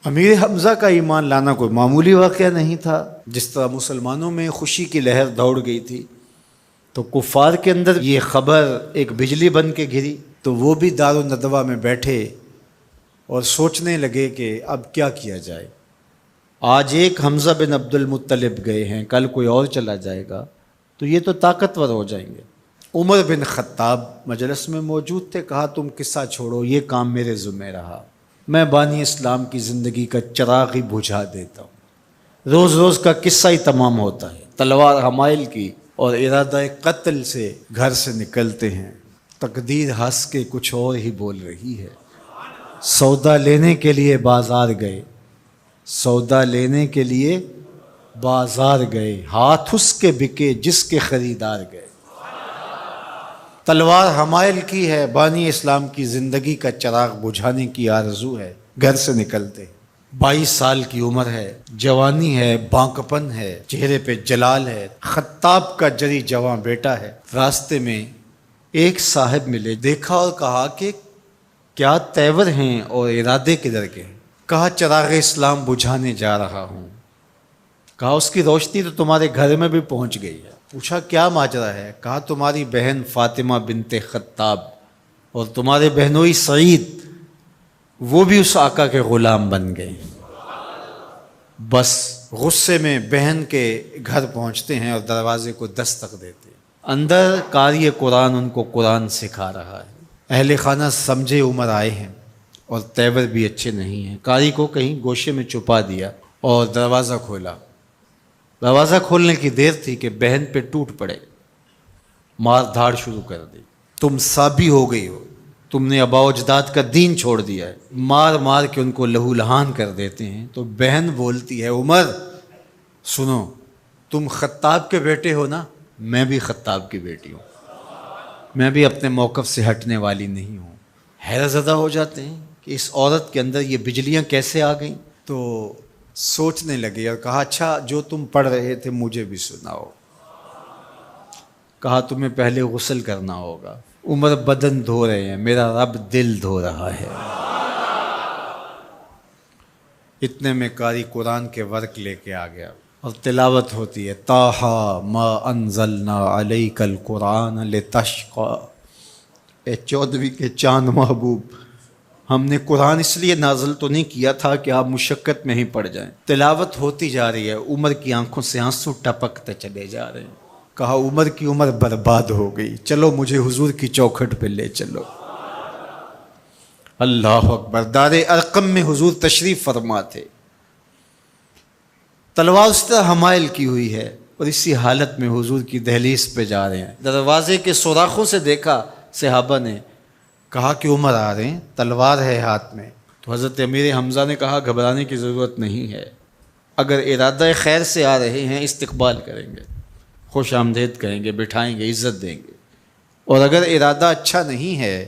امیر حمزہ کا ایمان لانا کوئی معمولی واقعہ نہیں تھا۔ جس طرح مسلمانوں میں خوشی کی لہر دوڑ گئی تھی تو کفار کے اندر یہ خبر ایک بجلی بن کے گری، تو وہ بھی دار الندوہ میں بیٹھے اور سوچنے لگے کہ اب کیا کیا جائے۔ آج ایک حمزہ بن عبد المطلب گئے ہیں، کل کوئی اور چلا جائے گا تو یہ تو طاقتور ہو جائیں گے۔ عمر بن خطاب مجلس میں موجود تھے، کہا تم قصہ چھوڑو، یہ کام میرے ذمہ رہا، میں بانی اسلام کی زندگی کا چراغ ہی بجھا دیتا ہوں۔ روز روز کا قصہ ہی تمام ہوتا ہے، تلوار حمائل کی اور ارادہ قتل سے گھر سے نکلتے ہیں، تقدیر ہنس کے کچھ اور ہی بول رہی ہے۔ سودا لینے کے لیے بازار گئے، سودا لینے کے لیے بازار گئے، ہاتھ اس کے بکے جس کے خریدار گئے۔ تلوار حمائل کی ہے، بانی اسلام کی زندگی کا چراغ بجھانے کی آرزو ہے، گھر سے نکلتے 22 سال کی عمر ہے، جوانی ہے، بانکپن ہے، چہرے پہ جلال ہے، خطاب کا جری جواں بیٹا ہے۔ راستے میں ایک صاحب ملے، دیکھا اور کہا کہ کیا تیور ہیں اور ارادے کدھر کے ہیں؟ کہا چراغ اسلام بجھانے جا رہا ہوں۔ کہا اس کی روشنی تو تمہارے گھر میں بھی پہنچ گئی ہے۔ پوچھا کیا ماجرا ہے؟ کہا تمہاری بہن فاطمہ بنت خطاب اور تمہارے بہنوئی سعید وہ بھی اس آقا کے غلام بن گئے۔ بس غصے میں بہن کے گھر پہنچتے ہیں اور دروازے کو دستک دیتے ہیں۔ اندر قاری قرآن ان کو قرآن سکھا رہا ہے۔ اہل خانہ سمجھے عمر آئے ہیں اور تیور بھی اچھے نہیں ہیں، قاری کو کہیں گوشے میں چھپا دیا اور دروازہ کھولا۔ دروازہ کھولنے کی دیر تھی کہ بہن پہ ٹوٹ پڑے، مار دھاڑ شروع کر دی۔ تم سابی ہو گئی ہو، تم نے آباء و اجداد کا دین چھوڑ دیا ہے۔ مار مار کے ان کو لہو لہان کر دیتے ہیں۔ تو بہن بولتی ہے عمر سنو، تم خطاب کے بیٹے ہو نا، میں بھی خطاب کی بیٹی ہوں، میں بھی اپنے موقف سے ہٹنے والی نہیں ہوں۔ حیرت زدہ ہو جاتے ہیں کہ اس عورت کے اندر یہ بجلیاں کیسے آ گئیں؟ تو سوچنے لگے اور کہا اچھا جو تم پڑھ رہے تھے مجھے بھی سناؤ۔ کہا تمہیں پہلے غسل کرنا ہوگا۔ عمر بدن دھو رہے ہیں، میرا رب دل دھو رہا ہے۔ اتنے میں قاری قرآن کے ورق لے کے آ گیا اور تلاوت ہوتی ہے، طٰہٰ ما انزلنا علیک القرآن لتشقیٰ، اے 14ویں کے چاند محبوب، ہم نے قرآن اس لیے نازل تو نہیں کیا تھا کہ آپ مشقت میں ہی پڑ جائیں۔ تلاوت ہوتی جا رہی ہے، عمر کی آنکھوں سے آنسو ٹپکتے چلے جا رہے ہیں۔ کہا عمر کی عمر برباد ہو گئی، چلو مجھے حضور کی چوکھٹ پہ لے چلو۔ اللہ اکبر۔ دار ارقم میں حضور تشریف فرما تھے، تلوار اس طرح حمائل کی ہوئی ہے اور اسی حالت میں حضور کی دہلیز پہ جا رہے ہیں۔ دروازے کے سوراخوں سے دیکھا صحابہ نے، کہا کہ عمر آ رہے ہیں، تلوار ہے ہاتھ میں۔ تو حضرت امیر حمزہ نے کہا گھبرانے کی ضرورت نہیں ہے، اگر ارادہ خیر سے آ رہے ہیں استقبال کریں گے، خوش آمدید کہیں گے، بٹھائیں گے، عزت دیں گے، اور اگر ارادہ اچھا نہیں ہے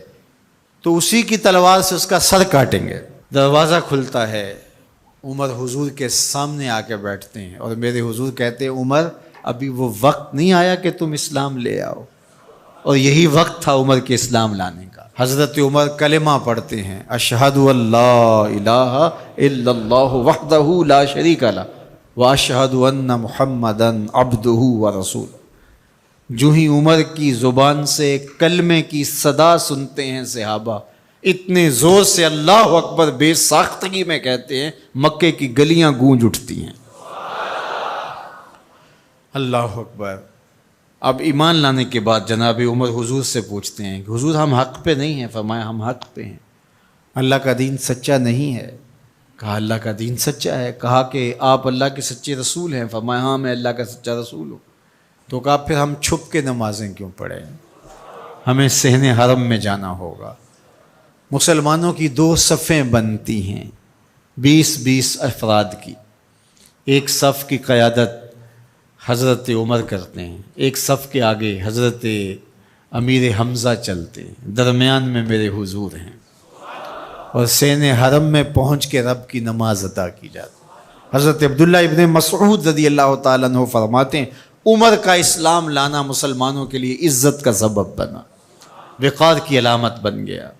تو اسی کی تلوار سے اس کا سر کاٹیں گے۔ دروازہ کھلتا ہے، عمر حضور کے سامنے آ کے بیٹھتے ہیں اور میرے حضور کہتے ہیں عمر ابھی وہ وقت نہیں آیا کہ تم اسلام لے آؤ، اور یہی وقت تھا عمر کے اسلام لانے کا۔ حضرت عمر کلمہ پڑھتے ہیں، اشہد ان لا الہ الا اللہ وحدہ لا شریک لہ واشہد ان محمدا عبدہ ورسولہ۔ جو ہی عمر کی زبان سے کلمے کی صدا سنتے ہیں صحابہ، اتنے زور سے اللہ اکبر بے ساختگی میں کہتے ہیں مکے کی گلیاں گونج اٹھتی ہیں۔ اللہ اکبر۔ اب ایمان لانے کے بعد جناب عمر حضور سے پوچھتے ہیں کہ حضور ہم حق پہ نہیں ہیں؟ فرمایا ہم حق پہ ہیں، اللہ کا دین سچا نہیں ہے؟ کہا اللہ کا دین سچا ہے۔ کہا کہ آپ اللہ کے سچے رسول ہیں؟ فرمایا ہاں میں اللہ کا سچا رسول ہوں۔ تو کہا پھر ہم چھپ کے نمازیں کیوں پڑھیں؟ ہمیں صحن حرم میں جانا ہوگا۔ مسلمانوں کی 2 صفیں بنتی ہیں، 20 افراد کی، ایک صف کی قیادت حضرت عمر کرتے ہیں، ایک صف کے آگے حضرت امیر حمزہ چلتے ہیں، درمیان میں میرے حضور ہیں، اور صحن حرم میں پہنچ کے رب کی نماز ادا کی جاتی ہے۔ حضرت عبداللہ ابن مسعود رضی اللہ تعالیٰ عنہ فرماتے ہیں عمر کا اسلام لانا مسلمانوں کے لیے عزت کا سبب بنا، وقار کی علامت بن گیا۔